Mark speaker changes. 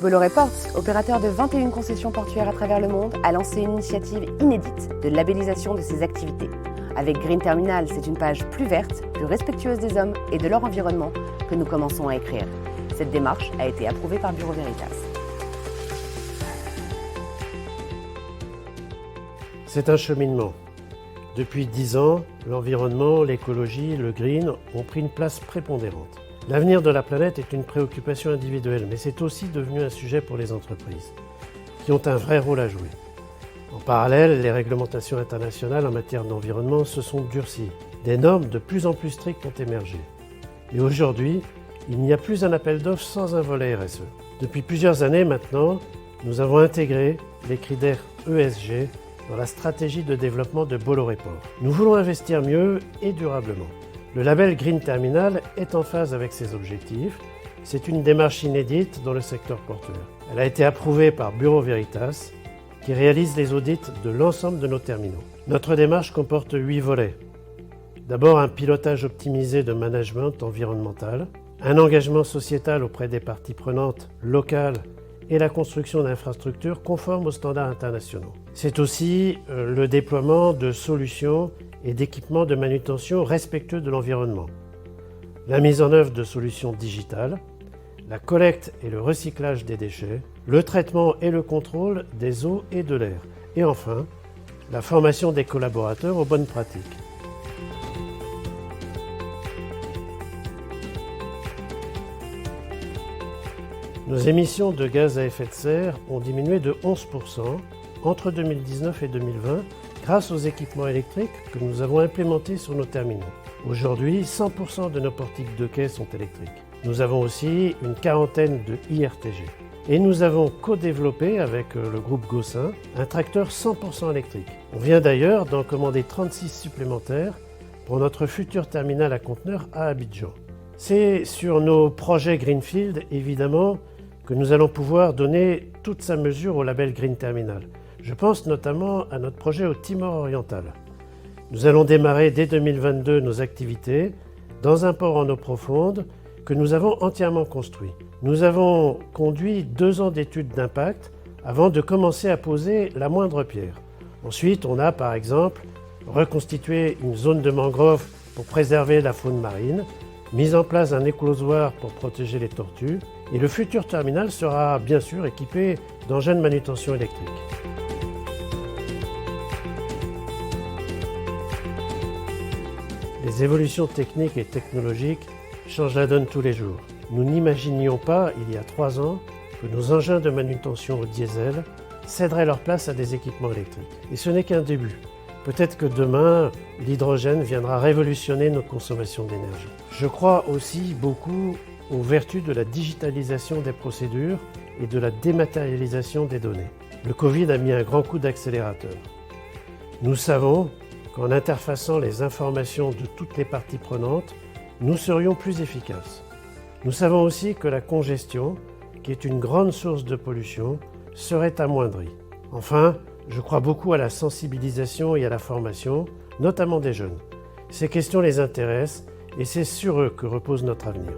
Speaker 1: Bolloré Ports, opérateur de 21 concessions portuaires à travers le monde, a lancé une initiative inédite de labellisation de ses activités. Avec Green Terminal, c'est une page plus verte, plus respectueuse des hommes et de leur environnement que nous commençons à écrire. Cette démarche a été approuvée par Bureau Veritas.
Speaker 2: C'est un cheminement. Depuis 10 ans, l'environnement, l'écologie, le green ont pris une place prépondérante. L'avenir de la planète est une préoccupation individuelle, mais c'est aussi devenu un sujet pour les entreprises, qui ont un vrai rôle à jouer. En parallèle, les réglementations internationales en matière d'environnement se sont durcies. Des normes de plus en plus strictes ont émergé. Et aujourd'hui, il n'y a plus un appel d'offres sans un volet RSE. Depuis plusieurs années maintenant, nous avons intégré les critères ESG dans la stratégie de développement de Bolloré Ports. Nous voulons investir mieux et durablement. Le label Green Terminal est en phase avec ces objectifs. C'est une démarche inédite dans le secteur portuaire. Elle a été approuvée par Bureau Veritas, qui réalise les audits de l'ensemble de nos terminaux. Notre démarche comporte 8 volets. D'abord, un pilotage optimisé de management environnemental, un engagement sociétal auprès des parties prenantes locales et la construction d'infrastructures conformes aux standards internationaux. C'est aussi le déploiement de solutions et d'équipements de manutention respectueux de l'environnement, la mise en œuvre de solutions digitales, la collecte et le recyclage des déchets, le traitement et le contrôle des eaux et de l'air, et enfin, la formation des collaborateurs aux bonnes pratiques. Nos émissions de gaz à effet de serre ont diminué de 11% entre 2019 et 2020 grâce aux équipements électriques que nous avons implémentés sur nos terminaux. Aujourd'hui, 100% de nos portiques de quai sont électriques. Nous avons aussi une quarantaine de IRTG. Et nous avons co-développé avec le groupe Gossin un tracteur 100% électrique. On vient d'ailleurs d'en commander 36 supplémentaires pour notre futur terminal à conteneurs à Abidjan. C'est sur nos projets Greenfield, évidemment, que nous allons pouvoir donner toute sa mesure au label Green Terminal. Je pense notamment à notre projet au Timor oriental. Nous allons démarrer dès 2022 nos activités dans un port en eau profonde que nous avons entièrement construit. Nous avons conduit 2 ans d'études d'impact avant de commencer à poser la moindre pierre. Ensuite, on a par exemple reconstitué une zone de mangrove pour préserver la faune marine, mis en place un éclosoir pour protéger les tortues, et le futur terminal sera bien sûr équipé d'engins de manutention électrique. Les évolutions techniques et technologiques changent la donne tous les jours. Nous n'imaginions pas, il y a 3 ans, que nos engins de manutention au diesel céderaient leur place à des équipements électriques. Et ce n'est qu'un début. Peut-être que demain, l'hydrogène viendra révolutionner nos consommations d'énergie. Je crois aussi beaucoup aux vertus de la digitalisation des procédures et de la dématérialisation des données. Le Covid a mis un grand coup d'accélérateur. Nous savons qu'en interfaçant les informations de toutes les parties prenantes, nous serions plus efficaces. Nous savons aussi que la congestion, qui est une grande source de pollution, serait amoindrie. Enfin, je crois beaucoup à la sensibilisation et à la formation, notamment des jeunes. Ces questions les intéressent et c'est sur eux que repose notre avenir.